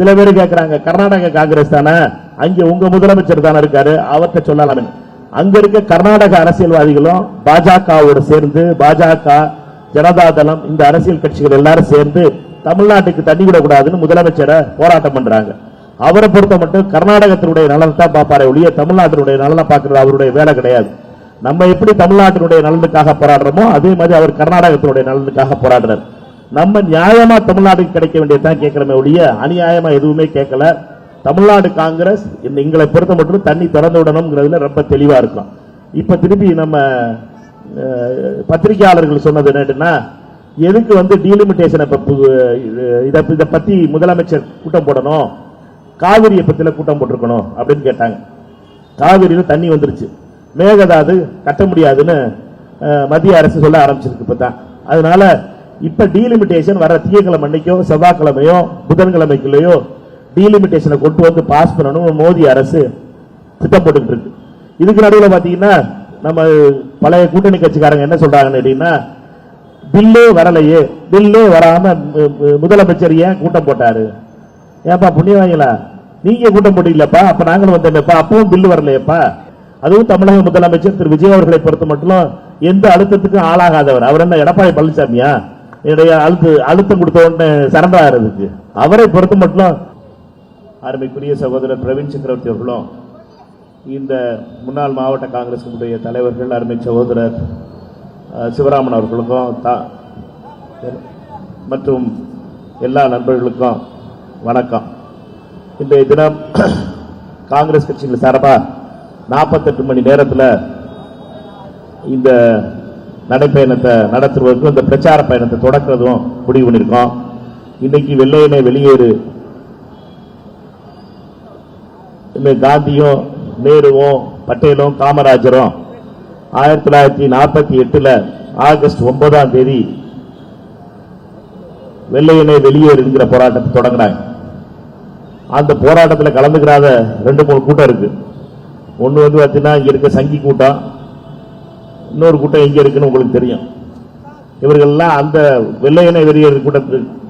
சில பேர் கேட்கிறாங்க, கர்நாடக காங்கிரஸ் தானே, அங்கே உங்க முதலமைச்சர் தானே இருக்காரு, அவர்கிட்ட சொல்லலாம். அங்க இருக்க கர்நாடக அரசியல்வாதிகளும் பாஜகவோடு சேர்ந்து, பாஜக, ஜனதாதளம், இந்த அரசியல் கட்சிகள் எல்லாரும் சேர்ந்து தமிழ்நாட்டுக்கு தண்ணி விடக்கூடாதுன்னு முதலமைச்சரை போராட்டம் பண்றாங்க. அவரை பொறுத்த மட்டும் கர்நாடகத்தினுடைய நலன் தான் பார்ப்பாரு ஒழிய தமிழ்நாட்டினுடைய நலனை பார்க்கறது அவருடைய வேலை கிடையாது. நம்ம எப்படி தமிழ்நாட்டினுடைய நலனுக்காக போராடுறோமோ அதே மாதிரி அவர் கர்நாடகத்தினுடைய நலனுக்காக போராடுறார். நம்ம நியாயமா தமிழ்நாட்டுக்கு கிடைக்க வேண்டியதான் கேட்கிறோமே ஒழிய அநியாயமா எதுவுமே கேட்கல. தமிழ்நாடு காங்கிரஸ் எங்களை பொறுத்த மட்டும் தண்ணி திறந்து விடணும்ங்கிறதுல ரொம்ப தெளிவா இருக்கும். இப்ப திருப்பி நம்ம பத்திரிகையாளர்கள் சொன்னது என்னன்னா, எதுக்கு டீலிமிட்டேஷன் இதை பத்தி முதலமைச்சர் கூட்டம் போடணும், காவிரியை பத்தில கூட்டம் போட்டிருக்கணும் அப்படின்னு கேட்டாங்க. காவிரியில தண்ணி வந்துருச்சு, மேகதாது கட்ட முடியாதுன்னு மத்திய அரசு சொல்ல ஆரம்பிச்சிருக்கு இப்பதான். அதனால இப்ப டீலிமிட்டேஷன் வர திங்கட்கிழமை அன்னைக்கோ செவ்வாய்க்கிழமையோ புதன்கிழமைக்குள்ளேயோ டீலிமிட்டேஷனை கொண்டு வந்து பாஸ் பண்ணணும் மோடி அரசு திட்டம் போட்டு இருக்கு. இதுக்கு நடுவில் பாத்தீங்கன்னா நம்ம பழைய கூட்டணி கட்சிக்காரங்க என்ன சொல்றாங்கன்னா, பில்லே வரலையே, பில்லே வராம முதலமைச்சர் ஏன் கூட்டம் போட்டாரு, ஏப்பா புண்ணியவாங்களா நீங்க கூட்டம் போட்டீங்களப்பா, அப்ப நாங்களும் வந்தோம்ப்பா, அப்பவும் பில்லு வரலையப்பா. அதுவும் தமிழக முதலமைச்சர் திரு விஜய் அவர்களை பொறுத்த மட்டும் எந்த அழுத்தத்துக்கும் ஆளாகாதவர். அவர் என்ன எடப்பாடி பழனிசாமியா என்னுடைய அழுத்தம் கொடுத்த உடனே சரண்டர் ஆகிறதுக்கு? அவரை பொறுத்த மட்டும் அருமைக்குரிய சகோதரர் பிரவீன் சக்கரவர்த்தி அவர்களும், இந்த முன்னாள் மாவட்ட காங்கிரஸ் தலைவர்கள் அருமை சகோதரர் சிவராமன் அவர்களுக்கும் மற்றும் எல்லா நண்பர்களுக்கும் வணக்கம். இன்றைய தினம் காங்கிரஸ் கட்சியின் சார்பா 48 மணி நேரத்தில் இந்த நடைப்பயணத்தை நடத்துவதற்கும் இந்த பிரச்சார பயணத்தை தொடக்கிறதும் முடிவு பண்ணியிருக்கோம். இன்னைக்கு வெள்ளையனே வெளியேறு, காந்தியும் நேருவும் பட்டேலும் காமராஜரும் 1948 ஆகஸ்ட் 9ஆம் தேதி வெள்ளையனே வெளியேறுங்கிற போராட்டத்தை தொடங்கினாங்க. அந்த போராட்டத்தில் கலந்துக்கிறாத 2-3 கூட்டம் இருக்கு. ஒன்று பார்த்தீங்கன்னா இங்க இருக்க சங்கி கூட்டம், இன்னொரு கூட்டம் எங்க இருக்குன்னு உங்களுக்கு தெரியும். இவர்கள்லாம் அந்த வெள்ளையனே வெளியேறு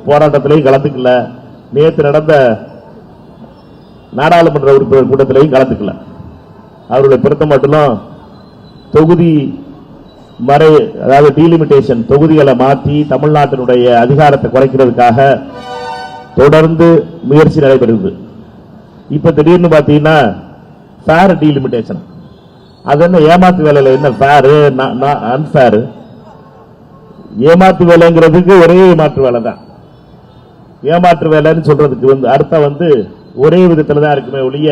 போராட்டத்திலையும் கலந்துக்கல, நேற்று நடந்த நாடாளுமன்ற உறுப்பினர் கூட்டத்திலையும் கலந்துக்கல. அவர்களை பொறுத்த மட்டும் தொகுதி மறை, அதாவது டீலிமிட்டேஷன், தொகுதிகளை மாற்றி தமிழ்நாட்டினுடைய அதிகாரத்தை குறைக்கிறதுக்காக தொடர்ந்து முயற்சி நடைபெறுது. இப்ப திடீர்னு பாத்தீங்கன்னா ஃபேர் டீலிமிட்டேஷன், அது என்ன ஏமாத்து வேலையில என்ன ஃபேரு அன்ஃபேரு? ஏமாத்து வேலைங்கிறதுக்கு ஒரே ஏமாற்று வேலை தான். ஏமாற்று வேலைன்னு சொல்றதுக்கு அர்த்தம் ஒரே விதத்துல தான் இருக்குமே ஒழிய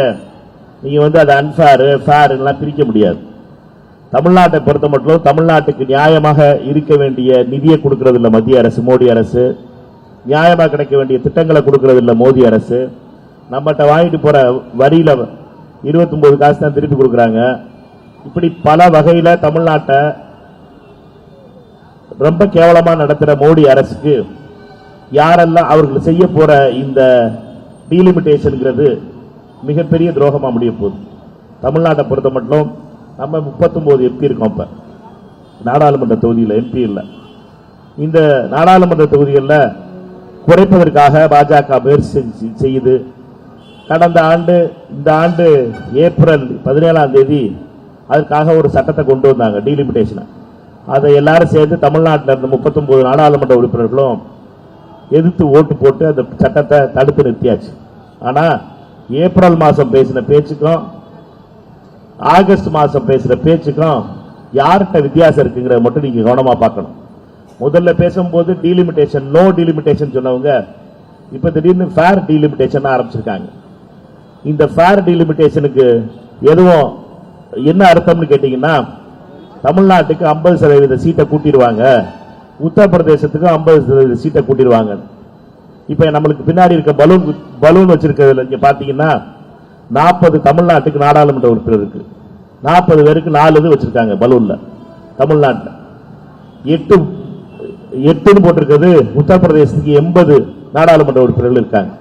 நீங்க அது அன்ஃபேரு ஃபேர்லாம் பிரிக்க முடியாது. தமிழ்நாட்டை பொறுத்த மட்டும் தமிழ்நாட்டுக்கு நியாயமாக இருக்க வேண்டிய நிதியை கொடுக்கிறது இல்லை மத்திய அரசு, மோடி அரசு. நியாயமாக கிடைக்க வேண்டிய திட்டங்களை கொடுக்கிறது இல்லை மோடி அரசு. நம்மகிட்ட வாங்கிட்டு போற வரியில 29 காசு தான் திருப்பி கொடுக்கறாங்க. இப்படி பல வகையில தமிழ்நாட்டை ரொம்ப கேவலமா நடத்துற மோடி அரசுக்கு யாரெல்லாம் அவர்கள் செய்ய போற இந்த டீலிமிட்டேஷன் மிகப்பெரிய துரோகமா முடிய போகுது. தமிழ்நாட்டை பொறுத்த மட்டும் நம்ம 39 எம்பி இருக்கோம். இப்ப நாடாளுமன்ற தொகுதியில் எம்பி இல்லை. இந்த நாடாளுமன்ற தொகுதிகளில் குறைப்பதற்காக பாஜக முயற்சி செய்யுது. கடந்த ஆண்டு, இந்த ஆண்டு ஏப்ரல் 17ஆம் தேதி அதற்காக ஒரு சட்டத்தை கொண்டு வந்தாங்க, டீலிமிட்டேஷன். அதை எல்லாரும் சேர்ந்து தமிழ்நாட்டில் இருந்த 39 நாடாளுமன்ற உறுப்பினர்களும் எதிர்த்து ஓட்டு போட்டு அந்த சட்டத்தை தடுத்து நிறுத்தியாச்சு. ஆனா ஏப்ரல் மாசம் பேசின பேச்சுக்கும் ஆகஸ்ட் மாசம் பேசுற பேச்சுக்கும் யார்கிட்ட வித்தியாசம் இருக்குங்கிறத மட்டும் நீங்க கவனமா பார்க்கணும். முதல்ல பேசும்போது டீலிமிட்டேஷன், நோ டீலிமிட்டேஷன் சொன்னவங்க இப்ப திடீர்னு ஃபேர் டீலிமிட்டேஷன் ஆரம்பிச்சிருக்காங்க. இந்த ஃபேர் டீலிமிட்டேஷனுக்கு எதுவும் என்ன அர்த்தம்னு கேட்டீங்கன்னா, தமிழ்நாட்டுக்கு 50% சீட்டை கூட்டிடுவாங்க, உத்தரப்பிரதேசத்துக்கு 50% சீட்டை கூட்டிடுவாங்க. இப்ப நம்மளுக்கு பின்னாடி இருக்க பலூன் வச்சிருக்கிறதுல இங்க பாத்தீங்கன்னா 40 தமிழ்நாட்டுக்கு நாடாளுமன்ற உறுப்பினர் இருக்கு. 40 பேருக்கு 4 இது வச்சிருக்காங்க பலூன்ல. தமிழ்நாட்டில் 8 போட்டிருக்கிறது. உத்தரப்பிரதேசத்துக்கு 80 நாடாளுமன்ற உறுப்பினர்கள் இருக்காங்க.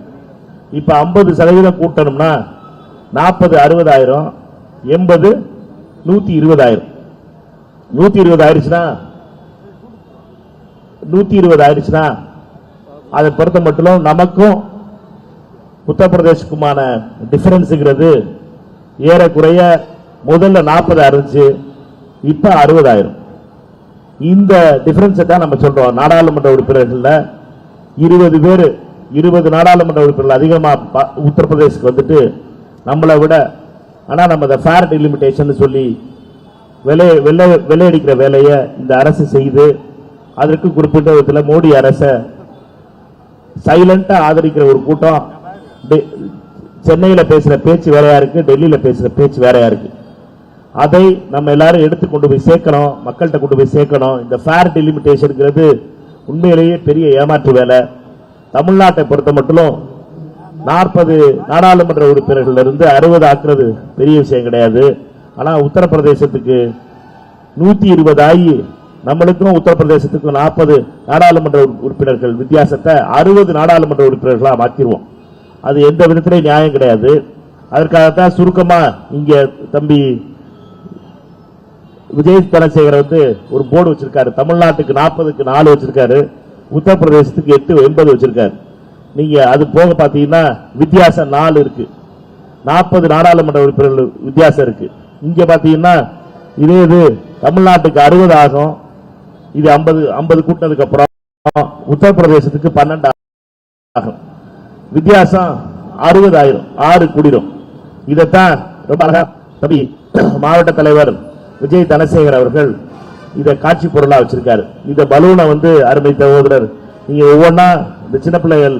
இப்ப 50% கூட்டணும்னா 40 60,000, 80 120,000. 120 ஆயிடுச்சுன்னா அதை பொறுத்த மட்டும் நமக்கும் உத்தரப்பிரதேசக்குமான டிஃபரன்ஸ்ங்கிறது ஏறக்குறைய முதல்ல 40 இருந்துச்சு, இப்ப 60,000. இந்த டிஃபரன்ஸை தான் நம்ம சொல்றோம். நாடாளுமன்ற உறுப்பினர்கள்ல 20 பேர் 20 நாடாளுமன்ற உறுப்பினர்கள் அதிகமா உத்தரப்பிரதேசத்துக்கு வந்துட்டு நம்மளை விட, ஆனா நம்ம இந்த ஃபேர் டிலிமிட்டேஷன் சொல்லி வெள்ளையடிக்கிற வேலையை இந்த அரசு செய்து அதற்கு குறிப்பிட்ட விதத்தில் மோடி அரசை சைலண்டா ஆதரிக்கிற ஒரு கூட்டம் சென்னையில பேசுற பேச்சு வேறையா இருக்கு, டெல்லியில பேசுற பேச்சு வேறையா இருக்கு. அதை நம்ம எல்லாரும் எடுத்து கொண்டு போய் சேர்க்கணும், மக்கள்கிட்ட கொண்டு போய் சேர்க்கணும். இந்த ஃபேர் டிலிமிட்டேஷன் உண்மையிலேயே பெரிய ஏமாற்று வேலை. தமிழ்நாட்டை பொறுத்த மட்டும் 40 நாடாளுமன்ற உறுப்பினர்கள் இருந்து 60 ஆக்குறது பெரிய விஷயம் கிடையாது. ஆனா உத்தரப்பிரதேசத்துக்கு 120 ஆகி நம்மளுக்கும் உத்தரப்பிரதேசத்துக்கும் 40 நாடாளுமன்ற உறுப்பினர்கள் வித்தியாசத்தை 60 நாடாளுமன்ற உறுப்பினர்களா மாற்றிடுவோம். அது எந்த விதத்திலே நியாயம் கிடையாது. அதற்காகத்தான் சுருக்கமா இங்க தம்பி விஜய் தனசேகர் ஒரு போர்டு வச்சிருக்காரு. தமிழ்நாட்டுக்கு 40க்கு 4 வச்சிருக்காரு, உத்தரப்பிரதேசத்துக்கு 80 வச்சிருக்காரு. நீங்க அது போக பாத்தீங்கன்னா வித்தியாசம் 4 இருக்கு. 40 நாடாளுமன்ற உறுப்பினர்கள் வித்தியாசம் இருக்கு. இங்க பாத்தீங்கன்னா இதே இது தமிழ்நாட்டுக்கு 60 ஆகும், இது 50 கூட்டினதுக்கு அப்புறம் உத்தரப்பிரதேசத்துக்கு 12 ஆகும். வித்தியாசம் 60,000, 6 கூடிரும். இதைத்தான் ரொம்ப அழகா தம்பி மாவட்ட தலைவர் விஜய் தனசேகர் அவர்கள் இதை காட்சி பொருளா வச்சிருக்காரு. இந்த பலூனை அருமை சகோதரர் நீங்க ஒவ்வொன்னா இந்த சின்ன பிள்ளைகள்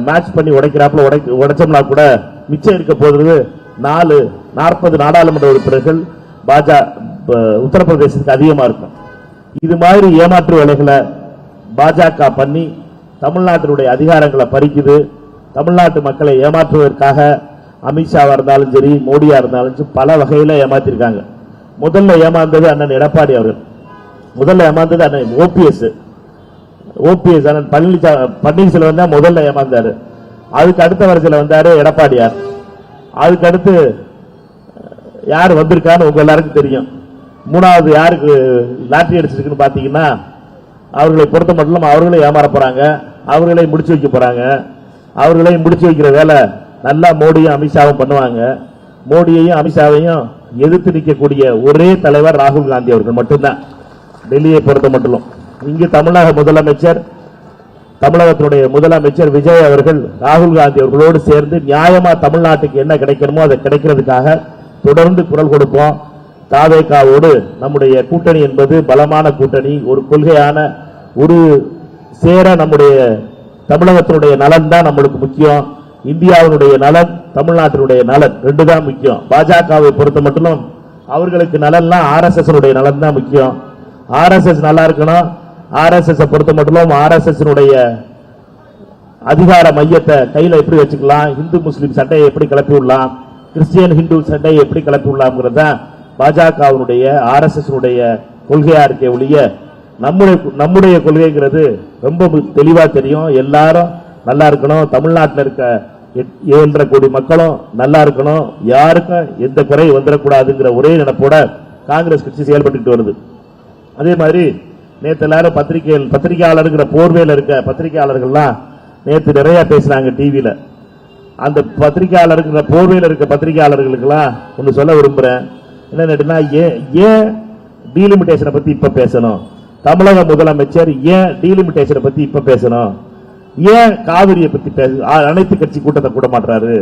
மேட்ச் பண்ணி உடைக்கிறாப்புல உடைச்சோம்னா கூட மிச்சம் இருக்க போகிறது 40 நாடாளுமன்ற உறுப்பினர்கள் உத்தரப்பிரதேசத்துக்கு அதிகமா இருக்கும். இது மாதிரி ஏமாற்று வேலைகளை பாஜக பண்ணி தமிழ்நாட்டினுடைய அதிகாரங்களை பறிக்குது. தமிழ்நாட்டு மக்களை ஏமாற்றுவதற்காக அமித்ஷாவா இருந்தாலும் சரி, மோடியா இருந்தாலும் சரி, பல வகையில ஏமாத்திருக்காங்க. முதல்ல ஏமாந்தது அண்ணன் எடப்பாடி அவர்கள், முதல்ல ஏமாந்தது அண்ணன் ஓபிஎஸ் அண்ணன் பன்னீர்செல்வம் தான் முதல்ல ஏமாந்தாரு. அதுக்கு அடுத்த வரிசையில் வந்தாரு எடப்பாடியார். அதுக்கு அடுத்து யார் வந்திருக்கான்னு உங்க எல்லாருக்கும் தெரியும். 3வது யாருக்கு லாட்டரி அடிச்சிருக்குன்னு பாத்தீங்கன்னா அவர்களை பொறுத்த மட்டும் அவர்களே ஏமாற போறாங்க, அவர்களை முடிச்சு வைக்க போறாங்க. அவர்களை முடிச்சு வைக்கிற வேலை நல்லா மோடியும் அமித்ஷாவும் பண்ணுவாங்க. மோடியையும் அமித்ஷாவையும் எதிர்த்து நிற்கக்கூடிய ஒரே தலைவர் ராகுல் காந்தி அவர்கள் மட்டும்தான் டெல்லியை பொறுத்த மட்டும். இங்கு தமிழகத்தினுடைய முதலமைச்சர் விஜய் அவர்கள் ராகுல் காந்தி அவர்களோடு சேர்ந்து நியாயமா தமிழ்நாட்டுக்கு என்ன கிடைக்கணுமோ அதை கிடைக்கிறதுக்காக தொடர்ந்து குரல் கொடுப்போம். தாவேகாவோடு நம்முடைய கூட்டணி என்பது பலமான கூட்டணி, ஒரு கொள்கையான ஒரு சேர நம்முடைய தமிழகத்தினுடைய நலன் தான் நம்மளுக்கு முக்கியம். இந்தியாவினுடைய நலன், தமிழ்நாட்டினுடைய நலன் 2 தான் முக்கியம். பாஜகவை பொறுத்த மட்டும் அவர்களுக்கு நலன்லாம் RSS நலன் தான் முக்கியம். RSS நல்லா இருக்கணும். RSS பொறுத்த மட்டும் RSS அதிகார மையத்தை கையில எப்படி வச்சுக்கலாம், இந்து முஸ்லிம் சண்டையை எப்படி கிளப்பி விடலாம், கிறிஸ்டியன் ஹிந்து சண்டையை எப்படி கிளப்பி விடலாம்ங்கிறது தான் பாஜகவினுடைய RSS கொள்கையா இருக்கே ஒழிய நம்முடைய கொள்கைங்கிறது ரொம்ப தெளிவா தெரியும். எல்லாரும் நல்லா இருக்கணும், தமிழ்நாட்டில் இருக்க 7.5 கோடி மக்களும் நல்லா இருக்கணும், யாருக்கும் எந்த குறை வந்துடக்கூடாதுங்கிற ஒரே நினைப்போட காங்கிரஸ் கட்சி செயல்பட்டு வருது. அதே மாதிரி நேற்று எல்லாரும் பத்திரிகையாளருங்கிற போர்வையில் இருக்க பத்திரிகையாளர்கள்லாம் நேற்று நிறைய பேசினாங்க டிவியில. அந்த பத்திரிகையாளருங்கிற போர்வையில் இருக்க பத்திரிகையாளர்களுக்கெல்லாம் ஒன்று சொல்ல விரும்புறேன். என்னன்னா, ஏன் டீலிமிட்டேஷனை பத்தி இப்ப பேசணும்? தமிழக முதலமைச்சர் ஏன் டீலிமிட்டேஷனை பத்தி இப்ப பேசணும்? ஏன் காவிரியை பத்தி அனைத்து கட்சி கூட்டத்தை கூட மாட்டாரு?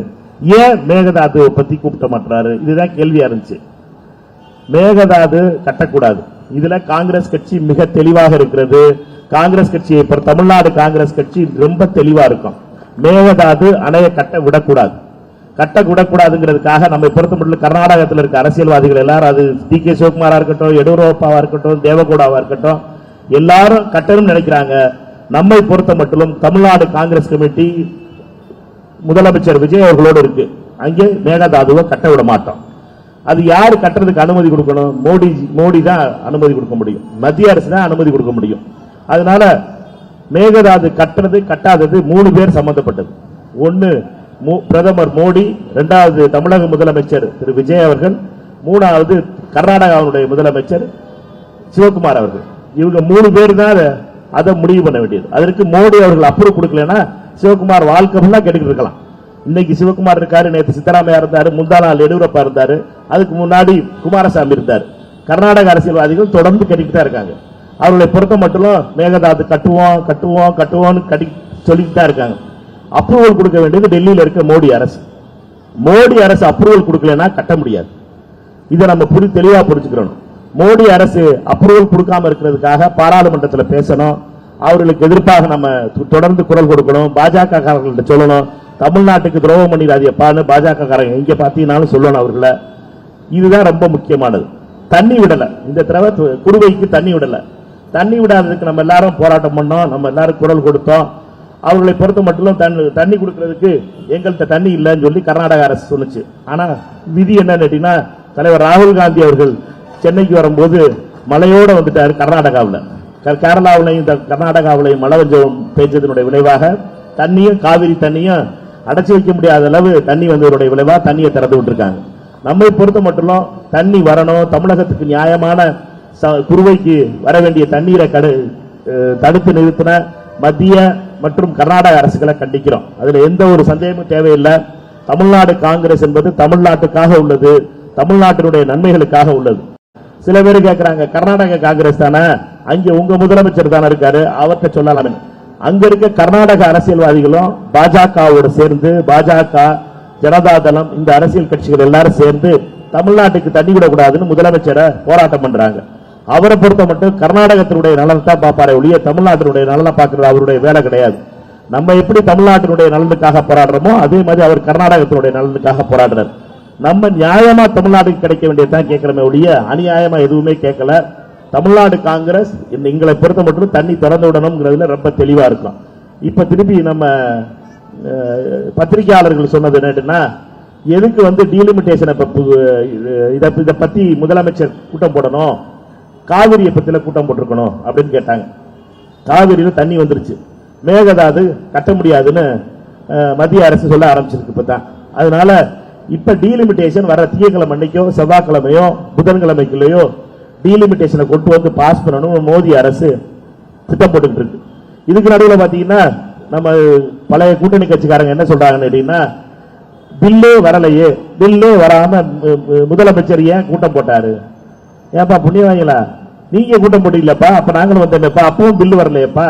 ஏன் மேகதாது பத்தி கூப்பிட மாட்டாரு? இதுதான் கேள்வியா இருந்துச்சு. மேகதாது கட்டக்கூடாது, இதுல காங்கிரஸ் கட்சி மிக தெளிவாக இருக்கிறது. காங்கிரஸ் கட்சியை தமிழ்நாடு காங்கிரஸ் கட்சி ரொம்ப தெளிவா இருக்கும். மேகதாது அணையை கட்ட விடக்கூடாது. கட்டக்கூடாதுங்கிறதுக்காக நம்ம பொறுத்த மட்டும் கர்நாடகத்தில் இருக்க அரசியல்வாதிகள் எல்லாரும், அது DK சிவகுமாரா இருக்கட்டும், எடியூரப்பாவா இருக்கட்டும், தேவகவுடாவா இருக்கட்டும், எல்லாரும் கட்டணும் நினைக்கிறாங்க. நம்மை பொறுத்த மட்டும் தமிழ்நாடு காங்கிரஸ் கமிட்டி முதலமைச்சர் விஜய் அவர்களோடு இருக்கு. அங்கே மேகதாதுவை கட்ட விட மாட்டோம். அது யாரு கட்டுறதுக்கு அனுமதி கொடுக்கணும்? மோடி தான் அனுமதி கொடுக்க முடியும், மத்திய அரசு தான் அனுமதி கொடுக்க முடியும். அதனால மேகதாது கட்டுறது கட்டாதது 3 பேர் சம்பந்தப்பட்டது. ஒன்னு பிரதமர் மோடி, 2வது தமிழக முதலமைச்சர் திரு விஜய் அவர்கள், 3வது கர்நாடகாவுடைய முதலமைச்சர் சிவகுமார் அவர்கள். இவங்க 3 பேர் தான் அதை முடிவு பண்ண வேண்டியது. அதற்கு மோடி அவர்கள் அப்ரூவ் கொடுக்கலன்னா சிவகுமார் வாழ்க்கை ஃபுல்லா கேட்டுக்கிட்டு இருக்கலாம். இன்னைக்கு சிவகுமார் இருக்காரு, நேற்று சித்தராமையா இருந்தாரு, முந்தா நாள் எடியூரப்பா இருந்தாரு, அதுக்கு முன்னாடி குமாரசாமி இருந்தார். கர்நாடக அரசியல்வாதிகள் தொடர்ந்து கட்டிக்கிட்டு தான் இருக்காங்க. அவர்களை பொறுத்த மட்டும் மேகதாது கட்டுவோம் கட்டுவோம் கட்டுவோம்னு சொல்லிட்டு தான் இருக்காங்க. அப்ரூவல் கொடுக்க வேண்டியது டெல்லியில் இருக்க மோடி அரசு. மோடி அரசு அப்ரூவல் கொடுக்கலன்னா கட்ட முடியாது. இதை நம்ம தெளிவா புரிஞ்சுக்கிறோம். மோடி அரசு அப்ரூவல் கொடுக்காம இருக்கிறதுக்காக பாராளுமன்றத்தில் பேசணும். அவர்களுக்கு எதிர்ப்பாக நம்ம தொடர்ந்து குரல் கொடுக்கணும். பாஜக காரர்கள்ட்ட சொல்லணும், தமிழ்நாட்டுக்கு துரோகம் பண்ணிடாதியப்பான்னு பாஜக காரங்க எங்க பார்த்தீங்கன்னாலும் சொல்லணும் அவர்களை. இதுதான் ரொம்ப முக்கியமானது. தண்ணி விடல, இந்த தடவை குறுவைக்கு தண்ணி விடல. தண்ணி விடாததுக்கு நம்ம எல்லாரும் போராட்டம் பண்ணோம், நம்ம எல்லாரும் குரல் கொடுத்தோம். அவர்களை பொறுத்த மட்டும் தண்ணி கொடுக்கறதுக்கு எங்கள்கிட்ட தண்ணி இல்லைன்னு சொல்லி கர்நாடக அரசு சொன்னுச்சு. ஆனா விதி என்னன்னு கேட்டீங்கன்னா, தலைவர் ராகுல் காந்தி அவர்கள் சென்னைக்கு வரும்போது மழையோட வந்துட்டாரு. கர்நாடகாவில், கேரளாவிலையும் கர்நாடகாவிலையும் மழை கொஞ்சம் பெஞ்சதனுடைய விளைவாக தண்ணியும் காவிரி தண்ணியும் அடைச்சி வைக்க முடியாத அளவு தண்ணி வந்ததனுடைய விளைவாக தண்ணியை திறந்து விட்டுருக்காங்க. நம்மை பொறுத்த மட்டும் தண்ணி வரணும், தமிழகத்துக்கு நியாயமான குறுவைக்கு வர வேண்டிய தண்ணீரை தடுத்து நிறுத்தின மத்திய மற்றும் கர்நாடக அரசுகளை கண்டிக்கிறோம். அதுல எந்த ஒரு சந்தேகமும் தேவையில்லை. தமிழ்நாடு காங்கிரஸ் என்பது தமிழ்நாட்டுக்காக உள்ளது, தமிழ்நாட்டினுடைய நன்மைகளுக்காக உள்ளது. சில பேர் கேட்கிறாங்க, கர்நாடக காங்கிரஸ் தானே, அங்க உங்க முதலமைச்சர் தானே இருக்காரு, அவர்கிட்ட சொல்லலாமே. அங்க இருக்க கர்நாடக அரசியல்வாதிகளும் பாஜகவோடு சேர்ந்து, பாஜக, ஜனதா தளம், இந்த அரசியல் கட்சிகள் எல்லாரும் சேர்ந்து தமிழ்நாட்டுக்கு தண்ணி விடக்கூடாதுன்னு முதலமைச்சரை போராட்டம் பண்றாங்க. அவரை பொறுத்த மட்டும் கர்நாடகத்தினுடைய நலன்தான் பார்ப்பாரே ஒழிய தமிழ்நாட்டினுடைய நலனை பார்க்கறது அவருடைய வேலை கிடையாது. நம்ம எப்படி தமிழ்நாட்டினுடைய நலனுக்காக போராடுறோமோ அதே மாதிரி அவர் கர்நாடகத்தினுடைய நலனுக்காக போராடுறார். நம்ம நியாயமா தமிழ்நாட்டுக்கு கிடைக்க வேண்டியதான் கேட்கிறோமே ஒழிய அநியாயமா எதுவுமே கேட்கல. தமிழ்நாடு காங்கிரஸ் எங்களை பொறுத்த மட்டும் தண்ணி திறந்து விடணும்ங்கிறதுல ரொம்ப தெளிவா இருக்கும். இப்ப திருப்பி நம்ம பத்திரிகையாளர்கள் சொன்னது என்னன்னா, எதுக்கு டீலிமிட்டேஷனை இதை பத்தி முதலமைச்சர் கூட்டம் போடணும், காவிரியை பத்தில கூட்டம் போட்டிருக்கணும் அப்படின்னு கேட்டாங்க. காவிரியில தண்ணி வந்துருச்சு, மேகதாது கட்ட முடியாதுன்னு மத்திய அரசு சொல்ல ஆரம்பிச்சிருக்கு இப்பதான். அதனால இப்ப டீலிமிட்டேஷன் வர திங்கட்கிழமை அன்னைக்கோ செவ்வாய்க்கிழமையோ புதன்கிழமைக்குள்ளேயோ டீலிமிட்டேஷனை கொண்டு வந்து பாஸ் பண்ணணும் மோடி அரசு திட்டம் போட்டு இருக்கு. இதுக்கு நடுவில் பாத்தீங்கன்னா நம்ம பழைய கூட்டணி கட்சிக்காரங்க என்ன சொல்றாங்கன்னு கேட்டீங்கன்னா, பில்லே வரலையே, பில்லே வராம முதலமைச்சர் ஏன் கூட்டம் போட்டாரு? ஏப்பா புண்ணியவாங்களா, நீங்க கூட்டம் போட்டீங்களப்பா, அப்ப நாங்களும் வந்தோம்ப்பா, அப்பவும் பில்லு வரலையப்பா.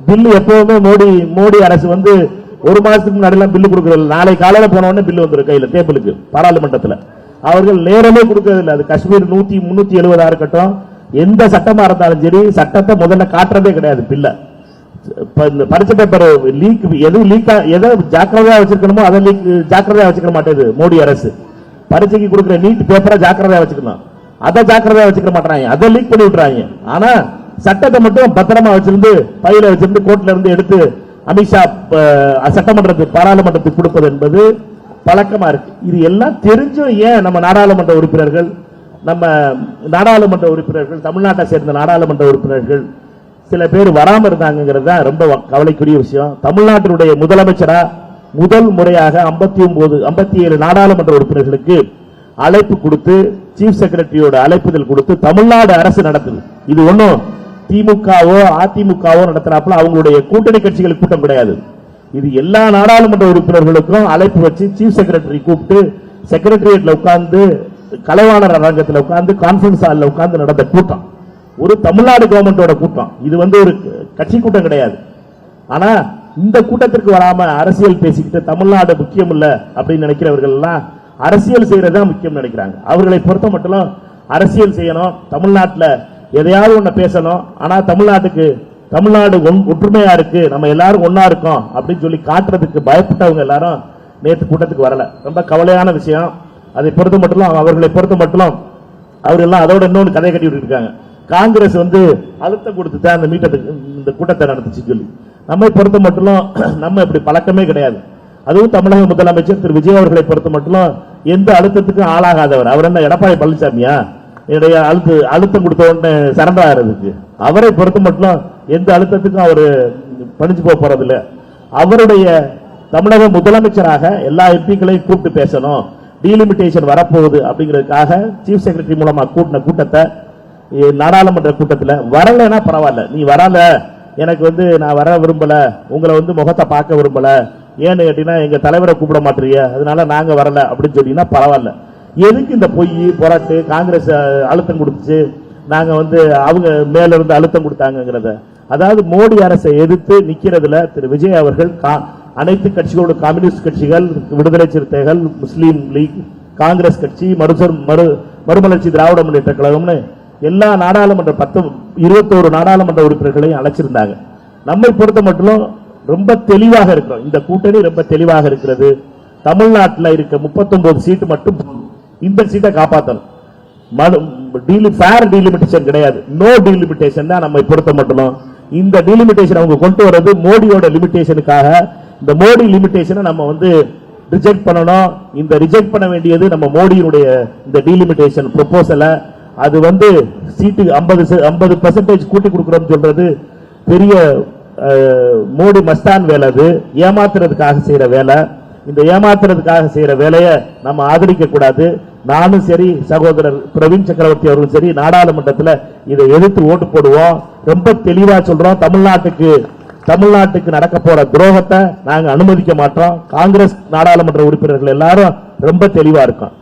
பில்லு எப்பவுமே மோடி அரசு ஒரு மாசத்துக்கு முன்னாடி பில்லு கொடுக்கறது. நாளை காலையில போன உடனே பில்லு வந்துடும் கையில டேபிளுக்கு பாராளுமன்றத்தில். அவர்கள் நேரமே கொடுக்கறது இல்லை. அது காஷ்மீர் 370 இருக்கட்டும், எந்த சட்டமா இருந்தாலும் சரி, சட்டத்தை முதல்ல காட்டுறதே கிடையாது. பில்ல பரிசு பேப்பர் லீக் எதை ஜாக்கிரதையா வச்சிருக்கணுமோ அதை லீக் ஜாக்கிரதையா வச்சுக்க மாட்டேது மோடி அரசு. பரிசைக்கு கொடுக்கிற நீட் பேப்பரை ஜாக்கிரதையா வச்சுக்கணும், அதை ஜாக்கிரதையா வச்சுக்க மாட்டாங்க, அதை லீக் பண்ணி விட்டுறாங்க. ஆனா சட்டத்தை மட்டும் பத்திரமா வச்சிருந்து பையில வச்சிருந்து கோர்ட்ல இருந்து எடுத்து அமித்ஷா சட்டமன்றத்துக்கு பாராளுமன்றத்துக்கு கொடுப்பது என்பது பழக்கமா இருக்கு. இது எல்லாம் தெரிஞ்சும் ஏன் நம்ம நாடாளுமன்ற உறுப்பினர்கள் தமிழ்நாட்டை சேர்ந்த நாடாளுமன்ற உறுப்பினர்கள் சில பேர் வராம இருந்தாங்கிறது தான் ரொம்ப கவலைக்குரிய விஷயம். தமிழ்நாட்டினுடைய முதலமைச்சரா முதல் முறையாக 57 நாடாளுமன்ற உறுப்பினர்களுக்கு அழைப்பு கொடுத்து, சீஃப் செக்ரட்டரியோட அழைப்புதல் கொடுத்து தமிழ்நாடு அரசு நடத்துது. இது ஒன்னும் திமுகவோ அதிமுகவோ நடத்துறாப்புல அவங்களுடைய கூட்டணி கட்சிகளுக்கு கூட்டம் கிடையாது. இது எல்லா நாடாளுமன்ற உறுப்பினர்களுக்கும் அழைப்பு வச்சு சீஃப் செக்ரட்டரி கூப்பிட்டு செக்ரட்டரியேட்ல உட்கார்ந்து, கலைவாணர் அரங்கத்தில் உட்கார்ந்து, கான்பரன்ஸ் ஹால்ல உட்கார்ந்து நடந்த கூட்டம். ஒரு தமிழ்நாடு கவர்மெண்டோட கூட்டம். இது ஒரு கட்சி கூட்டம் கிடையாது. ஆனா இந்த கூட்டத்திற்கு வராம அரசியல் பேசிக்கிட்டு தமிழ்நாடு முக்கியம் இல்ல அப்படின்னு நினைக்கிறவர்கள் எல்லாம் அரசியல் செய்யறதா முக்கியம் நினைக்கிறாங்க. அவர்களை பொறுத்த மட்டும் அரசியல் செய்யணும், தமிழ்நாட்டில் எதையாவது ஒண்ணு பேசணும். ஆனா தமிழ்நாடு ஒற்றுமையா இருக்கு, நம்ம எல்லாரும் ஒன்னா இருக்கோம் அப்படின்னு சொல்லி காட்டுறதுக்கு பயப்பட்டவங்க எல்லாரும் நேற்று கூட்டத்துக்கு வரல. ரொம்ப கவலையான விஷயம். அதை பொறுத்த மட்டும் அவர்களை பொறுத்த மட்டும் அவர்கள் அதோட இன்னொன்று கதை கட்டி விட்டு இருக்காங்க. காங்கிரஸ் அழுத்தம் கொடுத்து அந்த இந்த கூட்டத்தை நடந்துச்சு சொல்லி. நம்மை பொறுத்த மட்டும் நம்ம இப்படி பழக்கமே கிடையாது. அதுவும் தமிழக முதலமைச்சர் திரு விஜய் அவர்களை பொறுத்த மட்டும் எந்த அழுத்தத்துக்கும் ஆளாகாதவர். அவர் என்ன எடப்பாடி பழனிசாமியா என்னுடைய அழுத்தம் கொடுத்த உடனே சரண்டாகிறதுக்கு? அவரை பொறுத்த மட்டும் எந்த அழுத்தத்துக்கும் அவர் பணிஞ்சு போறதில்லை. அவருடைய தமிழக முதலமைச்சராக எல்லா எம்பிக்களையும் கூப்பிட்டு பேசணும், டீலிமிட்டேஷன் வரப்போகுது அப்படிங்கிறதுக்காக சீஃப் செக்ரட்டரி மூலமா கூட்டின கூட்டத்தை நாடாளுமன்ற கூட்டத்தில் வரலன்னா பரவாயில்ல, நீ வரல, எனக்கு நான் வர விரும்பல, உங்களை முகத்தை பார்க்க விரும்பல, ஏன்னு கேட்டீங்கன்னா எங்க தலைவரை கூப்பிட மாட்டீங்க, அதனால நாங்க வரல அப்படின்னு சொன்னீங்கன்னா பரவாயில்ல. எதுக்கு இந்த பொய் போராட்டு? காங்கிரஸ் அழுத்தம் கொடுத்துச்சு, நாங்க அவங்க மேல இருந்து அழுத்தம் கொடுத்தாங்கிறத. அதாவது மோடி அரசை எதிர்த்து நிக்கிறதுல திரு விஜய் அவர்கள் அனைத்து கட்சிகளோட, கம்யூனிஸ்ட் கட்சிகள், விடுதலை சிறுத்தைகள், முஸ்லீம் லீக், காங்கிரஸ் கட்சி, மறுமலர்ச்சி திராவிட முன்னேற்ற கழகம்னு எல்லா நாடாளுமன்ற 21 நாடாளுமன்ற உறுப்பினர்களையும் அழைச்சிருந்தாங்க. நம்மை பொறுத்த மட்டும் ரொம்ப தெளிவாக இருக்கிறோம். இந்த கூட்டணி ரொம்ப தெளிவாக இருக்கிறது. தமிழ்நாட்டில் இருக்க 39 சீட்டு மட்டும் இந்த சீட்டை காப்பாற்றணும். ஃபேர் டீலிமிட்டேஷன் கிடையாது, நோ டீலிமிட்டேஷன் தான் நம்மை பொறுத்த மட்டும். இந்த டீலிமிட்டேஷன் அவங்க கொண்டு வர்றது மோடியோட லிமிட்டேஷனுக்காக. இந்த மோடி லிமிட்டேஷனை நம்ம ரிஜெக்ட் பண்ணணும். இந்த ரிஜெக்ட் பண்ண வேண்டியது நம்ம மோடியினுடைய இந்த டீலிமிட்டேஷன் ப்ரொபோசலை. அது சீட்டு 50% கூட்டி கொடுக்கிறோம் சொல்றது பெரிய மோடி மஸ்தான் வேலை. அது ஏமாத்துறதுக்காக செய்யற வேலை. இந்த ஏமாத்துறதுக்காக செய்யற வேலையை நம்ம ஆதரிக்க கூடாது. நானும் சரி, சகோதரர் பிரவீன் சக்கரவர்த்தி அவர்களும் சரி, நாடாளுமன்றத்தில் இதை எதிர்த்து ஓட்டு போடுவோம். ரொம்ப தெளிவா சொல்றோம், தமிழ்நாட்டுக்கு நடக்க போற துரோகத்தை நாங்க அனுமதிக்க மாட்டோம். காங்கிரஸ் நாடாளுமன்ற உறுப்பினர்கள் எல்லாரும் ரொம்ப தெளிவா இருக்கோம்.